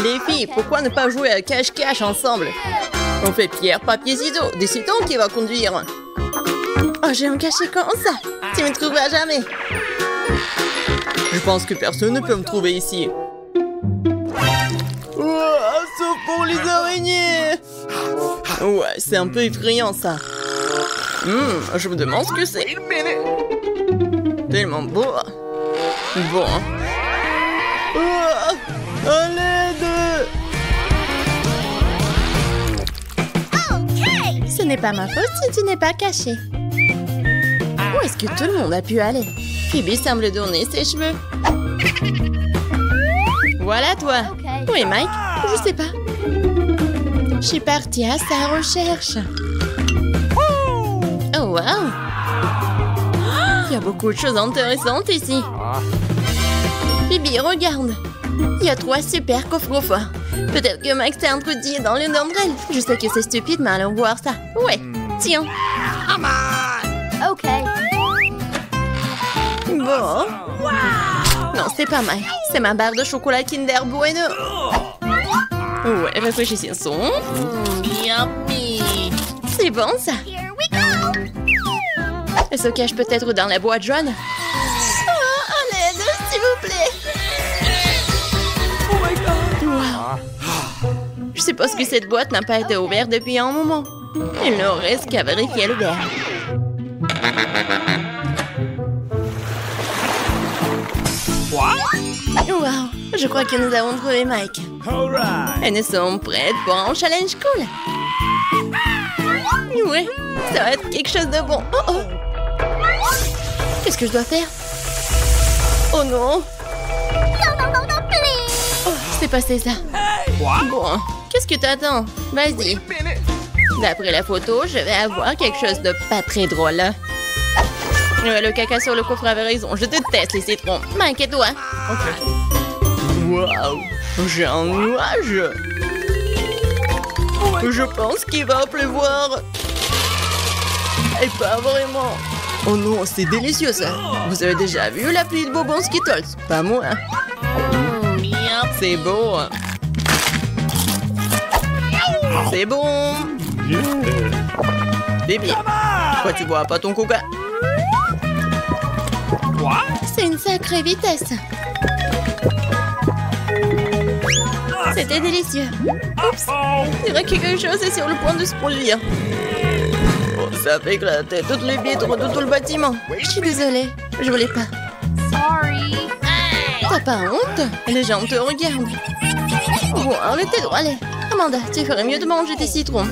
Les filles, pourquoi ne pas jouer à cache-cache ensemble? On fait pierre, papier, ciseaux. Décidons qui va conduire. Oh, j'ai un cachet comme ça. Tu me trouveras jamais. Je pense que personne ne peut me trouver ici. Oh, sauf pour les araignées. Ouais, c'est un peu effrayant ça. Je me demande ce que c'est. Tellement beau. Bon. Oh, à l'aide. Ce n'est pas ma faute si tu n'es pas caché. Où est-ce que tout le monde a pu aller? Phoebe semble donner ses cheveux. Voilà toi. Où est Mike? Je sais pas. Je suis partie à sa recherche. Oh wow! Il y a beaucoup de choses intéressantes ici. Phoebe, regarde. Il y a 3 super coffres forts. Peut-être que Mike s'est introduit dans l'une d'entre elles. Je sais que c'est stupide, mais allons voir ça. Ouais, tiens. Ok. Bon. Non, c'est pas Mike. C'est ma barre de chocolat Kinder Bueno. Ouais, réfléchissons. Yummy. C'est bon, ça. Elle se cache peut-être dans la boîte jaune. Oh, à l'aide, s'il vous plaît. Oh my God. Wow. Je suppose que cette boîte n'a pas été ouverte depuis un moment. Il ne reste qu'à vérifier le verre. Wow, je crois que nous avons trouvé Mike. Et nous sommes prêtes pour un challenge cool. Ouais, ça va être quelque chose de bon. Oh oh. Qu'est-ce que je dois faire? Oh non. Oh, c'est passé ça. Bon, qu'est-ce que t'attends? Vas-y. D'après la photo, je vais avoir quelque chose de pas très drôle. Le caca sur le coffre avait raison. Je déteste les citrons. M'inquiète-toi. Waouh, j'ai un nuage. Je pense qu'il va pleuvoir. Et pas vraiment. Oh non, c'est délicieux ça. Vous avez déjà vu la pluie de bonbons Skittles? Pas moi. C'est beau. C'est bon. Bébé, pourquoi tu bois pas ton coca? C'est une sacrée vitesse. C'était délicieux. Oups, je dirais que quelque chose est sur le point de se produire. Oh, ça fait éclater toutes les vitres de tout le bâtiment. Je suis désolée, je voulais pas. Sorry. T'as pas honte? Les gens te regardent. Bon, arrêtez de râler. Amanda, tu ferais mieux de manger tes citrons.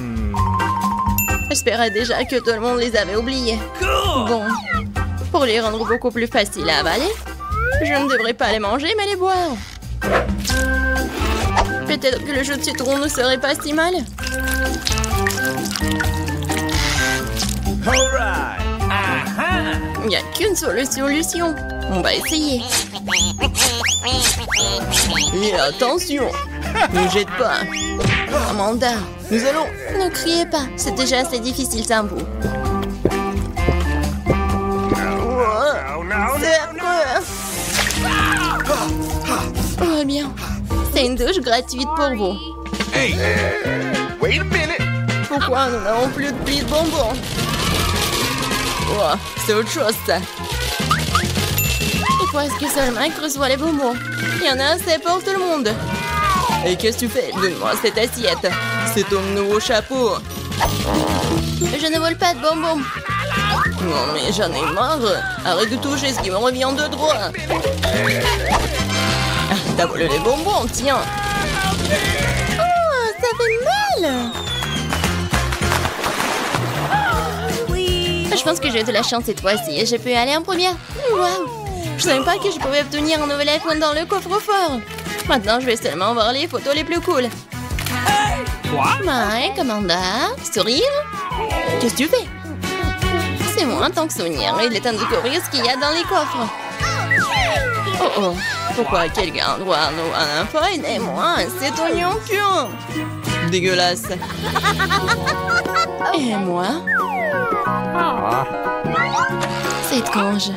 J'espérais déjà que tout le monde les avait oubliés. Bon, pour les rendre beaucoup plus faciles à avaler, je ne devrais pas les manger, mais les boire. Peut-être que le jus de citron ne serait pas si mal. Il n'y a qu'une seule solution. On va essayer. Et attention, ne jette pas. Amanda, nous allons... Ne criez pas, c'est déjà assez difficile sans vous. C'est affreux. Oh bien, c'est une douche gratuite pour vous. Hey, wait a minute. Pourquoi nous n'avons plus de billes de bonbons? Oh, c'est autre chose ça. Pourquoi est-ce que seul Mike reçoit les bonbons? Il y en a assez pour tout le monde. Et qu'est-ce que tu fais? Donne-moi cette assiette. C'est ton nouveau chapeau. Je ne vole pas de bonbons. Non mais j'en ai marre. Arrête de toucher ce qui me revient de droit. Ah, t'as volé les bonbons, tiens. Oh, ça fait mal. Je pense que j'ai de la chance cette fois-ci. Je peux aller en première. Waouh! Je savais pas que je pouvais obtenir un nouvel iPhone dans le coffre-fort. Maintenant, je vais seulement voir les photos les plus cool. Mike, Amanda, Sourire? Qu'est-ce que tu fais? C'est moi en tant que souvenir. Il est temps de découvrir ce qu'il y a dans les coffres. Oh oh! Pourquoi quelqu'un doit avoir un iPhone et moi c'est oignon pur? Dégueulasse. Et moi? C'est étrange.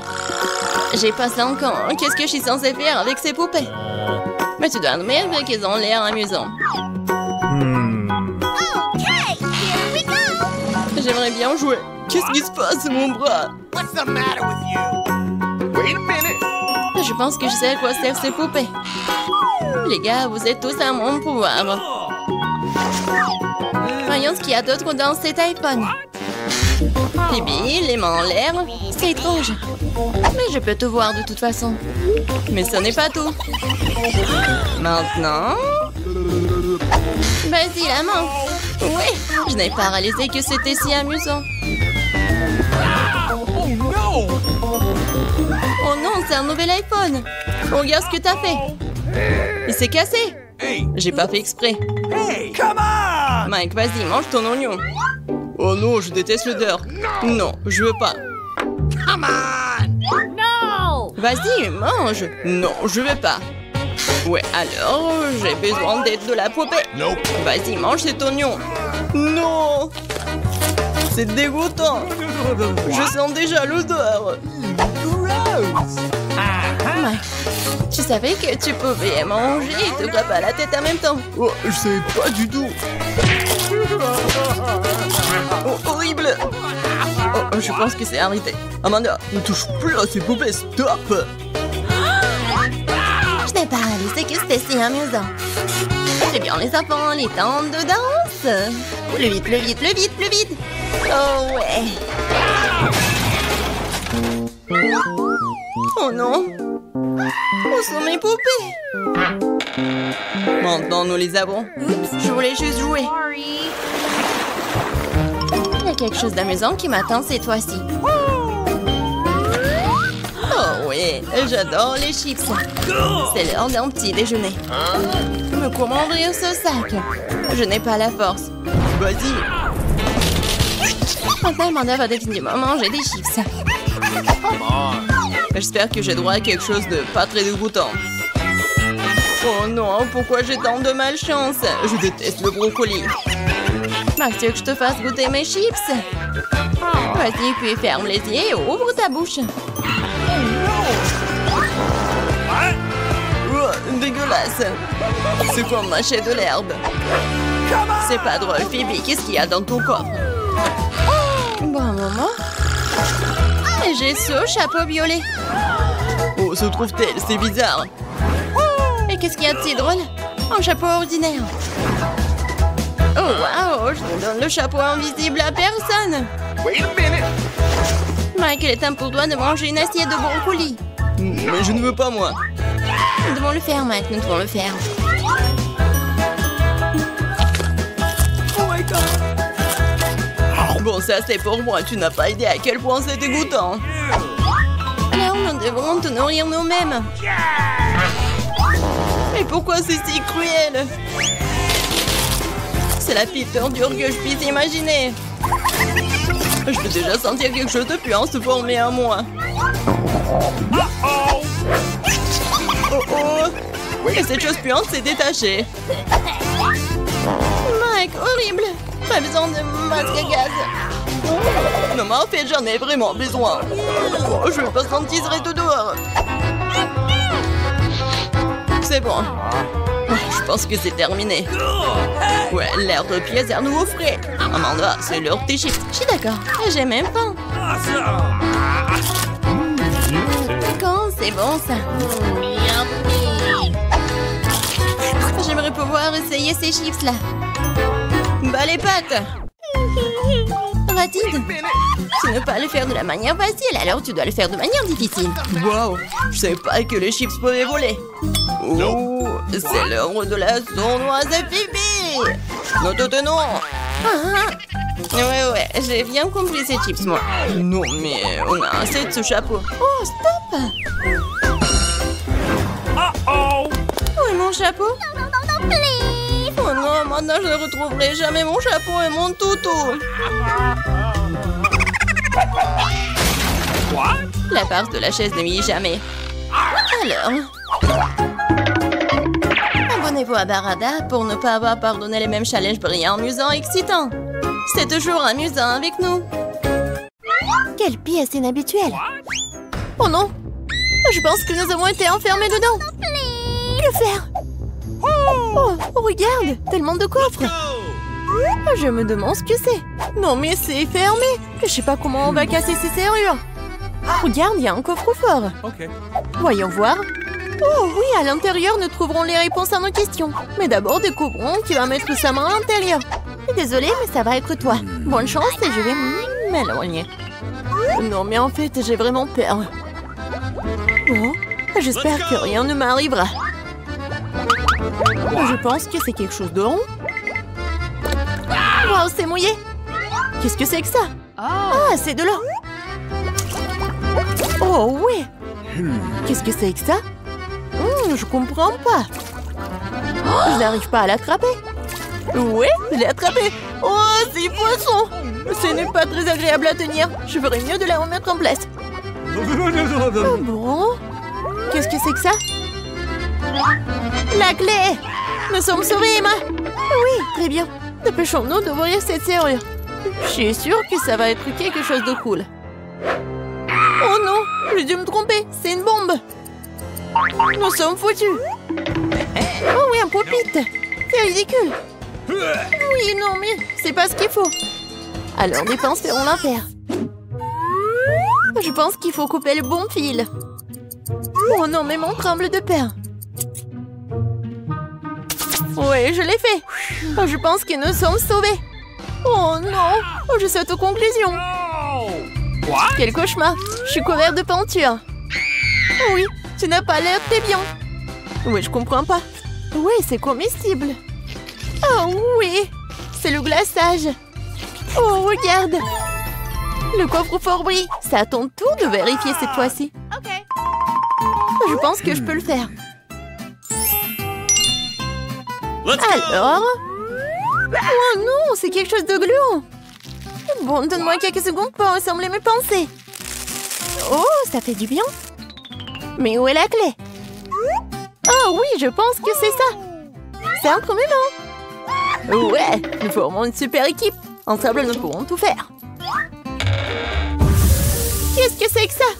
J'ai pas 5 ans. Qu'est-ce que je suis censée faire avec ces poupées? Mais tu dois admettre qu'ils ont l'air amusants. J'aimerais bien jouer. Qu'est-ce qui se passe, mon bras? What's the matter with you? Wait a minute. Je pense que je sais à quoi servent ces poupées. Les gars, vous êtes tous à mon pouvoir. Voyons ce qu'il y a d'autre dans cet iPhone. Phoebe, les mains en l'air, c'est étrange. Mais je peux tout voir de toute façon. Mais ce n'est pas tout. Maintenant... Vas-y, la main. Oui, je n'ai pas réalisé que c'était si amusant. Oh no! Oh non, c'est un nouvel iPhone. Regarde ce que t'as fait. Il s'est cassé. Hey! J'ai pas fait exprès. Hey! Come on! Mike, vas-y, mange ton oignon. Oh non, je déteste l'odeur. Non, je veux pas. Come on! Vas-y, mange. Non, je veux pas. Ouais, alors, j'ai besoin d'aide de la poupée. Nope. Vas-y, mange cet oignon. Non! C'est dégoûtant. Je sens déjà l'odeur. Gross! Mike, tu savais que tu pouvais manger et te frapper à la tête en même temps. Oh, je savais pas du tout. Oh, horrible. Oh, je pense que c'est arrêté. Amanda, ne touche plus à ces poupées, stop. Je n'ai pas réalisé que c'était si amusant. C'est bien les enfants, les temps de danse. Plus vite, plus vite, plus vite, plus vite. Oh ouais. Oh non. Où sont mes poupées? Maintenant, nous les avons. Oups, je voulais juste jouer. Il y a quelque chose d'amusant qui m'attend cette fois-ci. Oh oui, j'adore les chips. C'est l'heure d'un petit déjeuner. Mais comment ouvrir ce sac? Je n'ai pas la force. Vas-y. Maintenant, Amanda va définitivement manger des chips. J'espère que j'ai droit à quelque chose de pas très dégoûtant. Oh non, pourquoi j'ai tant de malchance? Je déteste le brocoli. Max, tu veux que je te fasse goûter mes chips? Vas-y, puis ferme les yeux et ouvre ta bouche. Oh, dégueulasse. C'est comme mâcher de l'herbe. C'est pas drôle, Phoebe. Qu'est-ce qu'il y a dans ton coffre? Bon moment. Et j'ai ce chapeau violet. Oh, se trouve-t-elle? C'est bizarre. Et qu'est-ce qu'il y a de si drôle? Un chapeau ordinaire. Oh, waouh! Je ne donne le chapeau invisible à personne. Wait a minute. Mike, il est temps pour toi de manger une assiette de brocoli. Mais je ne veux pas, moi. Nous devons le faire, Mike. Nous devons le faire. Oh my God. Bon, ça, c'est pour moi. Tu n'as pas idée à quel point c'est dégoûtant. Alors, nous devrons te nourrir nous-mêmes. Mais pourquoi c'est si cruel? C'est la pire torture que je puisse imaginer. Je peux déjà sentir quelque chose de puant se former en moi. Oh oh! Et cette chose puante s'est détachée. Mike, horrible! Pas besoin de masque à gaz. Non, mais en fait, j'en ai vraiment besoin. Oh, je vais pas sentir tout dehors. C'est bon. Je pense que c'est terminé. Ouais, l'air de pièce est à nouveau frais. Amanda, c'est l'heure de tes chips. Je suis d'accord. J'ai même faim. Quand c'est bon, ça. J'aimerais pouvoir essayer ces chips-là. Bah, les pâtes. Rapide. Tu ne peux pas le faire de la manière facile, alors tu dois le faire de manière difficile. Wow, je savais pas que les chips pouvaient voler. Oh, c'est l'heure de la sournoise Phoebe. Nous te tenons. Ouais, j'ai bien compris ces chips, moi. Non, mais on a assez de ce chapeau. Oh, stop. Où est mon chapeau? Oh non, maintenant je ne retrouverai jamais mon chapeau et mon toutou. La part de la chaise ne m'y est jamais. Alors... Abonnez-vous à Barada pour ne pas avoir pardonné les mêmes challenges brillants, amusants et excitants. C'est toujours amusant avec nous. Quelle pièce inhabituelle. Oh non! Je pense que nous avons été enfermés dedans. Que faire? Oh, regarde, tellement de coffres. Je me demande ce que c'est. Non, mais c'est fermé. Je sais pas comment on va casser ces serrures. Regarde, il y a un coffre-fort. Voyons voir. Oh oui, à l'intérieur, nous trouverons les réponses à nos questions. Mais d'abord, découvrons qui va mettre sa main à l'intérieur. Désolée, mais ça va être toi. Bonne chance et je vais m'éloigner. Non, mais en fait, j'ai vraiment peur. Oh, j'espère que rien ne m'arrivera. Je pense que c'est quelque chose de rond. Wow, c'est mouillé. Qu'est-ce que c'est que ça? Ah, c'est de l'eau. Oh, oui. Qu'est-ce que c'est que ça? Je comprends pas. Je n'arrive pas à l'attraper. Oui, je l'ai attrapé. Oh, c'est poisson. Ce n'est pas très agréable à tenir. Je ferais mieux de la remettre en place. Oh, bon. Qu'est-ce que c'est que ça? La clé. Nous sommes sauvés, Emma. Oui, très bien. Dépêchons-nous d'ouvrir cette serrure. Je suis sûre que ça va être quelque chose de cool. Oh non, j'ai dû me tromper. C'est une bombe. Nous sommes foutus. Oh oui, un pop-it. C'est ridicule. Oui, non, mais c'est pas ce qu'il faut. Alors, les pinces feront l'affaire. Je pense qu'il faut couper le bon fil. Oh non, mais mon tremble de peur. Oui, je l'ai fait. Oh, je pense que nous sommes sauvés. Oh non, oh, je saute aux conclusions. Quel cauchemar. Je suis couvert de peinture. Oh oui, tu n'as pas l'air très bien. Oui, je comprends pas. Oui, c'est comestible. Oh oui, c'est le glaçage. Oh, regarde. Le coffre-fort brille. C'est à ton tour de vérifier cette fois-ci. Je pense que je peux le faire. Alors? Oh non, c'est quelque chose de gluant. Bon, donne-moi quelques secondes pour assembler mes pensées. Oh, ça fait du bien. Mais où est la clé? Oh oui, je pense que c'est ça. C'est entre mes mains. Ouais, nous formons une super équipe. Ensemble, nous pourrons tout faire. Qu'est-ce que c'est que ça?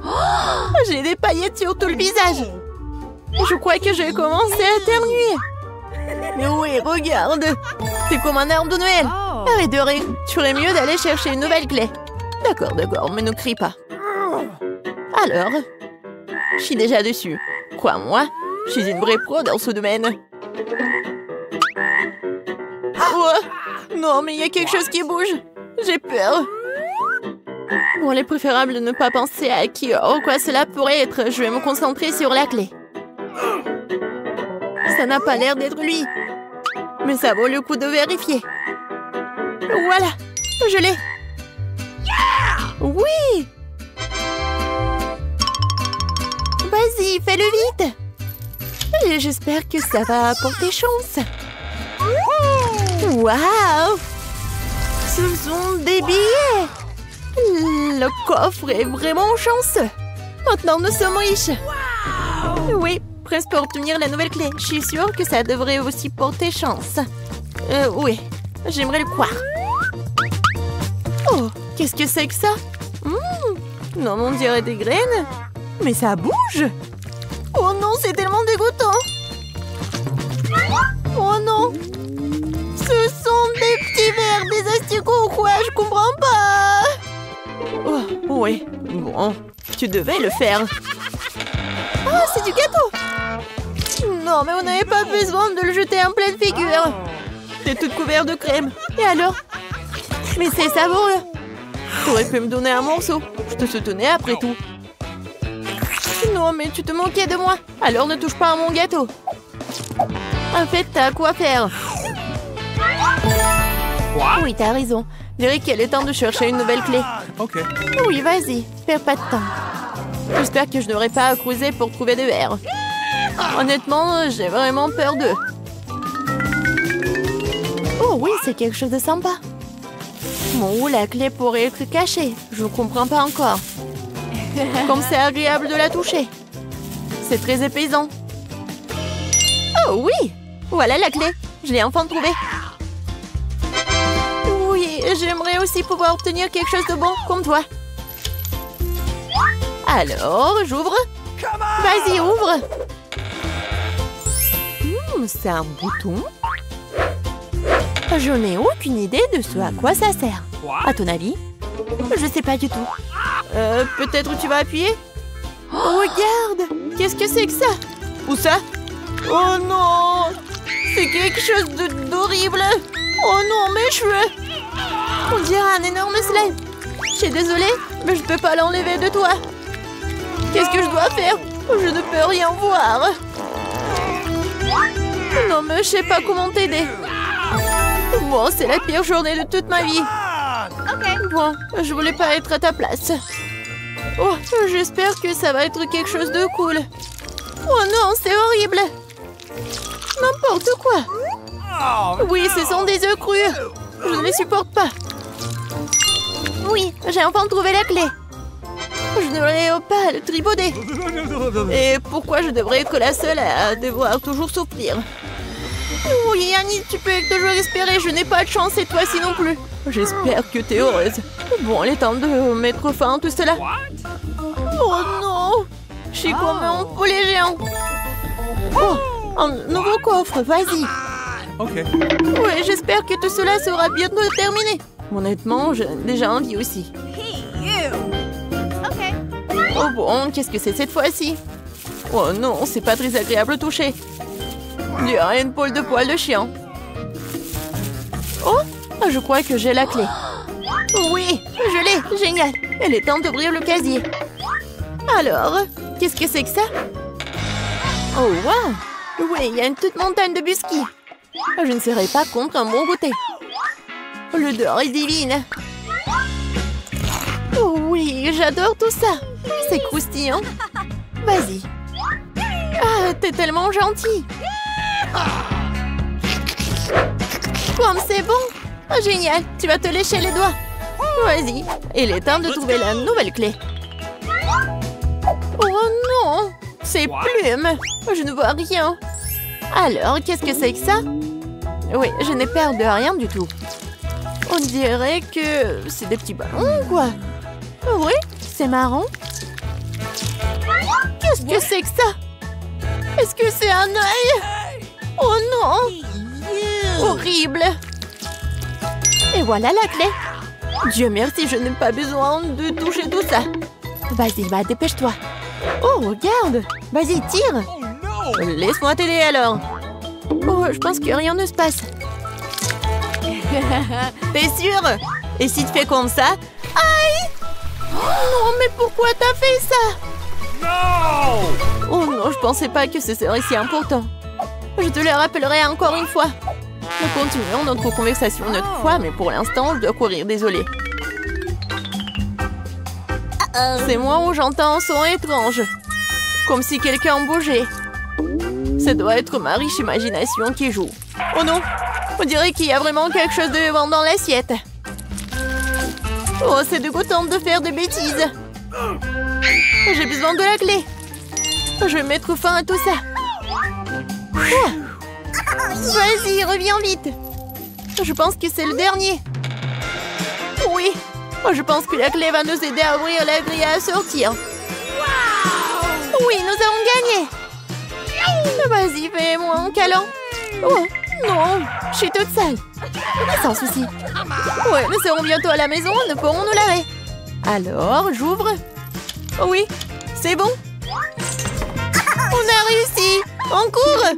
Oh, j'ai des paillettes sur tout le visage. Je crois que j'ai commencé à éternuer. Mais oui, regarde. C'est comme un arbre de Noël. Arrête de rire. Tu ferais mieux d'aller chercher une nouvelle clé. D'accord, d'accord, mais ne crie pas. Alors, je suis déjà dessus. Crois-moi, je suis une vraie pro dans ce domaine. Oh, non, mais il y a quelque chose qui bouge. J'ai peur. Bon, il est préférable de ne pas penser à qui ou quoi cela pourrait être. Je vais me concentrer sur la clé. Ça n'a pas l'air d'être lui. Mais ça vaut le coup de vérifier. Voilà, je l'ai. Oui. Vas-y, fais-le vite. Et j'espère que ça va apporter chance. Waouh! Ce sont des billets. Le coffre est vraiment chanceux. Maintenant, nous sommes riches. Oui, presque pour obtenir la nouvelle clé. Je suis sûre que ça devrait aussi porter chance. Oui, j'aimerais le croire. Oh, qu'est-ce que c'est que ça? Non, on dirait des graines. Mais ça bouge. Oh non, c'est tellement dégoûtant. Oh non. Ce sont des petits verres, des asticots ou quoi? Je comprends pas. Oh, oui. Bon, tu devais le faire. Ah, c'est du gâteau. Non, mais on n'avait pas besoin de le jeter en pleine figure. T'es toute couverte de crème. Et alors? Mais c'est savoureux. T'aurais pu me donner un morceau. Je te soutenais après tout. Non, mais tu te moquais de moi. Alors ne touche pas à mon gâteau. En fait, t'as quoi faire. Oui, t'as raison. Je dirais qu'il est temps de chercher une nouvelle clé. Oui, vas-y. Perds pas de temps. J'espère que je n'aurai pas à creuser pour trouver des verres. Honnêtement, j'ai vraiment peur d'eux. Oh oui, c'est quelque chose de sympa. Bon, où la clé pourrait être cachée? Je ne comprends pas encore. Comme c'est agréable de la toucher. C'est très épaisant. Oh oui! Voilà la clé. Je l'ai enfin trouvée. Oui, j'aimerais aussi pouvoir obtenir quelque chose de bon comme toi. Alors, j'ouvre. Vas-y, ouvre. c'est un bouton. Je n'ai aucune idée de ce à quoi ça sert. À ton avis? Je sais pas du tout. Peut-être tu vas appuyer? Oh, regarde! Qu'est-ce que c'est que ça? Où ça? Oh non! C'est quelque chose d'horrible! Oh non, mes cheveux! On dirait un énorme slime. Je suis désolée, mais je ne peux pas l'enlever de toi. Qu'est-ce que je dois faire? Je ne peux rien voir. Non, mais je sais pas comment t'aider. Bon, c'est la pire journée de toute ma vie. Bon, je voulais pas être à ta place. Oh, j'espère que ça va être quelque chose de cool. Oh non, c'est horrible. N'importe quoi. Oui, ce sont des œufs crus. Je ne les supporte pas. Oui, j'ai enfin trouvé la clé. Je ne devrais pas le tripoder. Et pourquoi je devrais être la seule à devoir toujours souffrir? Oui, Annie, tu peux toujours espérer. Je n'ai pas de chance cette fois-ci non plus. J'espère que tu es heureuse. Bon, il est temps de mettre fin à tout cela. Oh non! Je suis comme un poulet géant. Oh, un nouveau coffre, vas-y. Ok. Oui, j'espère que tout cela sera bientôt terminé. Honnêtement, j'ai déjà envie aussi. Oh bon, qu'est-ce que c'est cette fois-ci? Oh non, c'est pas très agréable au toucher. Il y a une poule de poil de chien. Oh, je crois que j'ai la clé. Oui, je l'ai, génial. Il est temps d'ouvrir le casier. Alors, qu'est-ce que c'est que ça? Oh wow! Oui, il y a une toute montagne de biscuits. Je ne serai pas contre un bon goûter. L'odeur est divine. Oh oui, j'adore tout ça. C'est croustillant. Vas-y. Ah, t'es tellement gentil. Comme c'est bon. Oh, génial, tu vas te lécher les doigts. Vas-y, il est temps de trouver la nouvelle clé. Oh non, c'est plumes. Je ne vois rien. Alors, qu'est-ce que c'est que ça? Oui, je n'ai peur de rien du tout. On dirait que c'est des petits ballons, quoi. Oui, c'est marrant. Qu'est-ce que c'est que ça? Est-ce que c'est un œil? Oh non! Horrible! Et voilà la clé. Dieu merci, je n'ai pas besoin de toucher tout ça. Vas-y, va, dépêche-toi. Oh, regarde! Vas-y, tire! Laisse-moi t'aider alors. Oh, je pense que rien ne se passe. T'es sûre? Et si tu fais comme ça? Aïe! Oh non, mais pourquoi t'as fait ça? No! Oh non, je pensais pas que ce serait si important. Je te le rappellerai encore une fois. Nous continuons notre conversation une autre fois, mais pour l'instant, je dois courir, désolée. C'est moi où j'entends un son étrange. Comme si quelqu'un bougeait. Ça doit être ma riche imagination qui joue. Oh non! On dirait qu'il y a vraiment quelque chose de vivant dans l'assiette. Oh, c'est dégoûtant de faire des bêtises. J'ai besoin de la clé. Je vais mettre fin à tout ça. Oh. Vas-y, reviens vite. Je pense que c'est le dernier. Oui. Je pense que la clé va nous aider à ouvrir la grille et à sortir. Oui, nous avons gagné. Vas-y, fais-moi un câlin. Oh, non, je suis toute seule. Sans souci. Ouais, nous serons bientôt à la maison, nous pourrons nous laver. Alors, j'ouvre. Oui, c'est bon. On a réussi. On court.